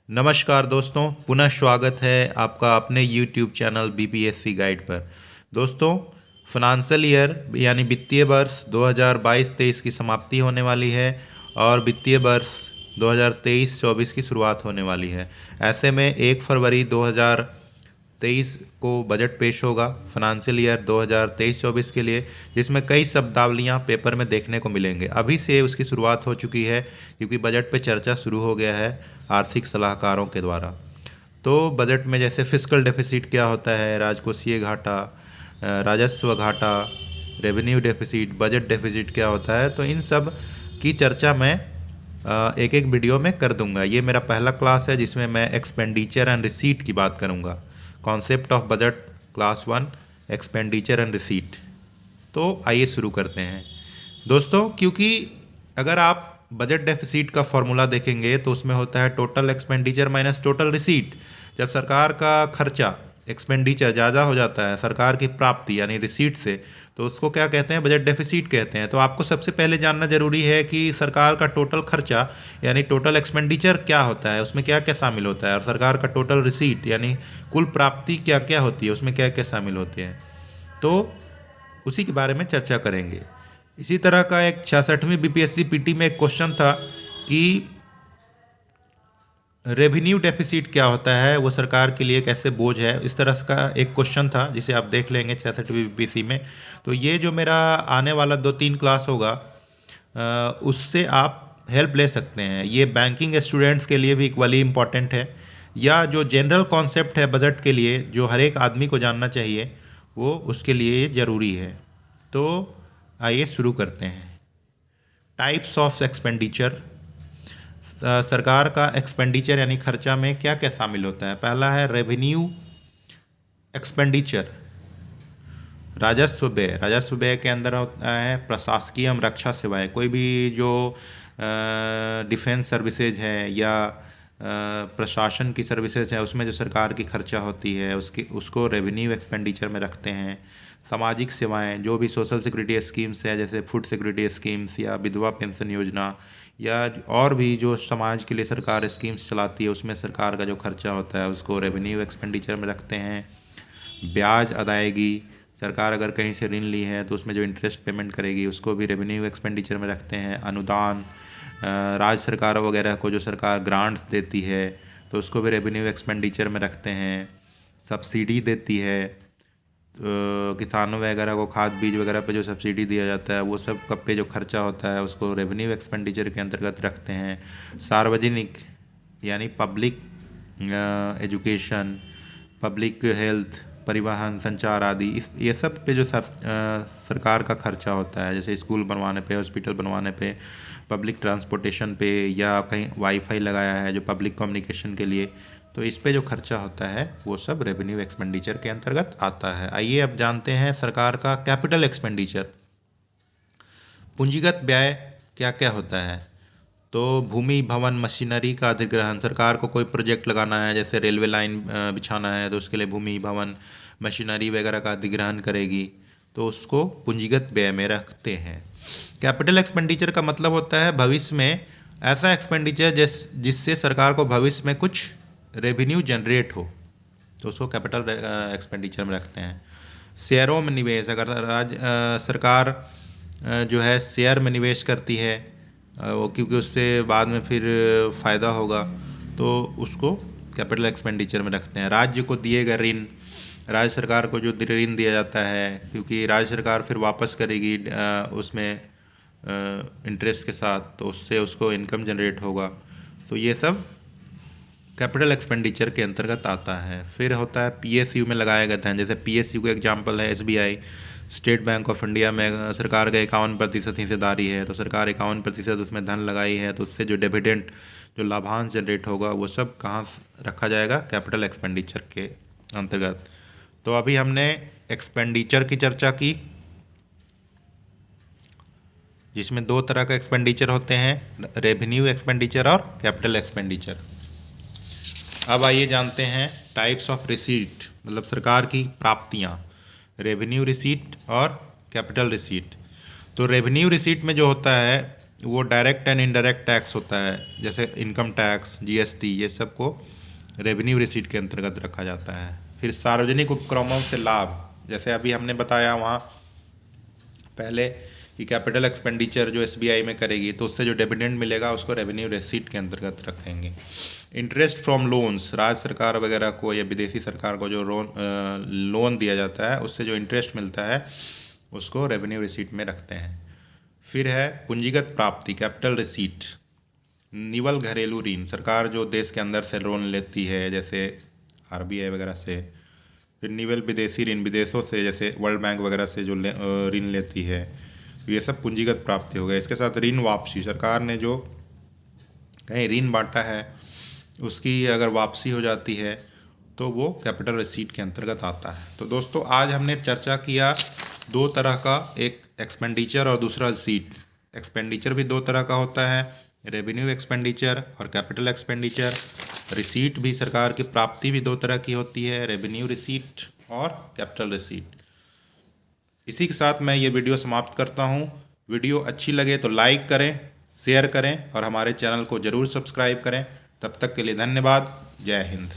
नमस्कार दोस्तों, पुनः स्वागत है आपका अपने यूट्यूब चैनल बीपीएससी गाइड पर। दोस्तों, फाइनेंशियल ईयर यानी वित्तीय वर्ष 2022-23 की समाप्ति होने वाली है और वित्तीय वर्ष 2023-24 की शुरुआत होने वाली है। ऐसे में 1 फरवरी 2023 को बजट पेश होगा फाइनेंशियल ईयर 2023-24 के लिए, जिसमें कई शब्दावलियां पेपर में देखने को मिलेंगे। अभी से उसकी शुरुआत हो चुकी है क्योंकि बजट पे चर्चा शुरू हो गया है आर्थिक सलाहकारों के द्वारा। तो बजट में जैसे फिस्कल डेफिसिट क्या होता है, राजकोषीय घाटा, राजस्व घाटा, रेवेन्यू डेफिसिट, बजट डेफिसिट क्या होता है, तो इन सब की चर्चा मैं एक एक वीडियो में कर दूंगा। ये मेरा पहला क्लास है जिसमें मैं एक्सपेंडिचर एंड रिसीट की बात करूंगा। Concept of budget class 1, expenditure and receipt. तो आइए शुरू करते हैं दोस्तों। क्योंकि अगर आप बजट डेफिसिट का फॉर्मूला देखेंगे तो उसमें होता है total expenditure minus total receipt. जब सरकार का खर्चा एक्सपेंडिचर ज़्यादा हो जाता है सरकार की प्राप्ति यानी रिसीट से, तो उसको क्या कहते हैं, बजट डेफिसिट कहते हैं। तो आपको सबसे पहले जानना जरूरी है कि सरकार का टोटल खर्चा यानी टोटल एक्सपेंडिचर क्या होता है, उसमें क्या क्या शामिल होता है, और सरकार का टोटल रिसीट यानी कुल प्राप्ति क्या क्या होती है, उसमें क्या क्या शामिल होते हैं। तो उसी के बारे में चर्चा करेंगे। इसी तरह का एक 66वीं बीपीएससी पीटी में एक क्वेश्चन था कि रेवेन्यू डेफिसिट क्या होता है, वो सरकार के लिए कैसे बोझ है। इस तरह का एक क्वेश्चन था जिसे आप देख लेंगे 66वीं बीपीएससी में। तो ये जो मेरा आने वाला 2-3 क्लास होगा उससे आप हेल्प ले सकते हैं। ये बैंकिंग स्टूडेंट्स के लिए भी इक्वली इम्पॉर्टेंट है, या जो जनरल कॉन्सेप्ट है बजट के लिए जो हर एक आदमी को जानना चाहिए, वो उसके लिए ये ज़रूरी है। तो आइए शुरू करते हैं। Types of expenditure. सरकार का एक्सपेंडिचर यानी खर्चा में क्या क्या शामिल होता है। पहला है रेवेन्यू एक्सपेंडिचर, राजस्व व्यय। राजस्व व्यय के अंदर होता है प्रशासकीय एवं रक्षा सेवाएं। कोई भी जो डिफेंस सर्विसेज है या प्रशासन की सर्विसेज है उसमें जो सरकार की खर्चा होती है उसको रेवेन्यू एक्सपेंडिचर में रखते हैं। सामाजिक सेवाएं, जो भी सोशल सिक्योरिटी स्कीम्स है जैसे फूड सिक्योरिटी स्कीम्स या विधवा पेंशन योजना, या और भी जो समाज के लिए सरकार स्कीम्स चलाती है उसमें सरकार का जो खर्चा होता है उसको रेवेन्यू एक्सपेंडिचर में रखते हैं। ब्याज अदायगी, सरकार अगर कहीं से ऋण ली है तो उसमें जो इंटरेस्ट पेमेंट करेगी उसको भी रेवेन्यू एक्सपेंडिचर में रखते हैं। अनुदान, राज्य सरकार वगैरह को जो सरकार ग्रांट्स देती है तो उसको भी रेवेन्यू एक्सपेंडिचर में रखते हैं। सब्सिडी देती है, तो किसानों वगैरह को खाद बीज वगैरह पे जो सब्सिडी दिया जाता है वो सब कब पे जो खर्चा होता है उसको रेवेन्यू एक्सपेंडिचर के अंतर्गत रखते हैं। सार्वजनिक यानी पब्लिक एजुकेशन, पब्लिक हेल्थ, परिवहन, संचार आदि, इस ये सब पे जो सरकार का खर्चा होता है, जैसे स्कूल बनवाने पे, हॉस्पिटल बनवाने पे, पब्लिक ट्रांसपोर्टेशन पे, या कहीं वाईफाई लगाया है जो पब्लिक कम्युनिकेशन के लिए, तो इस पे जो खर्चा होता है वो सब रेवेन्यू एक्सपेंडिचर के अंतर्गत आता है। आइए अब जानते हैं सरकार का कैपिटल एक्सपेंडिचर। पूंजीगत व्यय क्या क्या होता है। तो भूमि, भवन, मशीनरी का अधिग्रहण। सरकार को कोई प्रोजेक्ट लगाना है जैसे रेलवे लाइन बिछाना है तो उसके लिए भूमि, भवन, मशीनरी वगैरह का अधिग्रहण करेगी, तो उसको पूंजीगत व्यय में रखते हैं। कैपिटल एक्सपेंडिचर का मतलब होता है भविष्य में ऐसा एक्सपेंडिचर जिससे सरकार को भविष्य में कुछ रेवेन्यू जनरेट हो, तो उसको कैपिटल एक्सपेंडिचर में रखते हैं। शेयरों में निवेश, अगर सरकार जो है शेयर में निवेश करती है वो क्योंकि उससे बाद में फिर फ़ायदा होगा, तो उसको कैपिटल एक्सपेंडिचर में रखते हैं। राज्य को दिए गए ऋण, राज्य सरकार को जो ऋण दिया जाता है क्योंकि राज्य सरकार फिर वापस करेगी उसमें इंटरेस्ट के साथ, तो उससे उसको इनकम जनरेट होगा, तो ये सब कैपिटल एक्सपेंडिचर के अंतर्गत आता है। फिर होता है पीएसयू में लगाया गया धन। जैसे पीएसयू का एग्जांपल है SBI, state bank of India में सरकार का 51% हिस्सेदारी है, तो सरकार 51% उसमें धन लगाई है, तो उससे जो डिविडेंड, जो लाभांश जनरेट होगा वो सब कहाँ रखा जाएगा, कैपिटल एक्सपेंडिचर के अंतर्गत। तो अभी हमने एक्सपेंडिचर की चर्चा की जिसमें 2 तरह का एक्सपेंडिचर होते हैं, रेवेन्यू एक्सपेंडिचर और कैपिटल एक्सपेंडिचर। अब आइए जानते हैं टाइप्स ऑफ रिसीट, मतलब सरकार की प्राप्तियाँ, रेवेन्यू रिसीट और कैपिटल रिसीट। तो रेवेन्यू रिसीट में जो होता है वो डायरेक्ट एंड इनडायरेक्ट टैक्स होता है, जैसे इनकम टैक्स, जीएसटी, ये सब को रेवेन्यू रिसीट के अंतर्गत रखा जाता है। फिर सार्वजनिक उपक्रमों से लाभ, जैसे अभी हमने बताया वहाँ पहले कि कैपिटल एक्सपेंडिचर जो एसबीआई में करेगी तो उससे जो डिविडेंड मिलेगा उसको रेवेन्यू रिसीट के अंतर्गत रखेंगे। इंटरेस्ट फ्रॉम लोन्स, राज्य सरकार वगैरह को या विदेशी सरकार को जो लोन दिया जाता है उससे जो इंटरेस्ट मिलता है उसको रेवेन्यू रिसीट में रखते हैं। फिर है पूंजीगत प्राप्ति, कैपिटल रिसीट। निवल घरेलू ऋण, सरकार जो देश के अंदर से लोन लेती है जैसे आरबीआई वगैरह से। फिर निवल विदेशी ऋण, विदेशों से जैसे वर्ल्ड बैंक वगैरह से जो ऋण लेती है, तो ये सब पूंजीगत प्राप्ति हो गया। इसके साथ ऋण वापसी, सरकार ने जो कहीं ऋण बांटा है उसकी अगर वापसी हो जाती है तो वो कैपिटल रिसीट के अंतर्गत आता है। तो दोस्तों आज हमने चर्चा किया दो तरह का, एक एक्सपेंडिचर और दूसरा रिसीट। एक्सपेंडिचर भी दो तरह का होता है, रेवेन्यू एक्सपेंडिचर और कैपिटल एक्सपेंडिचर। रिसीट भी, सरकार की प्राप्ति भी दो तरह की होती है, रेवेन्यू रिसीट और कैपिटल रिसीट। इसी के साथ मैं ये वीडियो समाप्त करता हूँ। वीडियो अच्छी लगे तो लाइक करें, शेयर करें और हमारे चैनल को ज़रूर सब्सक्राइब करें। तब तक के लिए धन्यवाद। जय हिंद।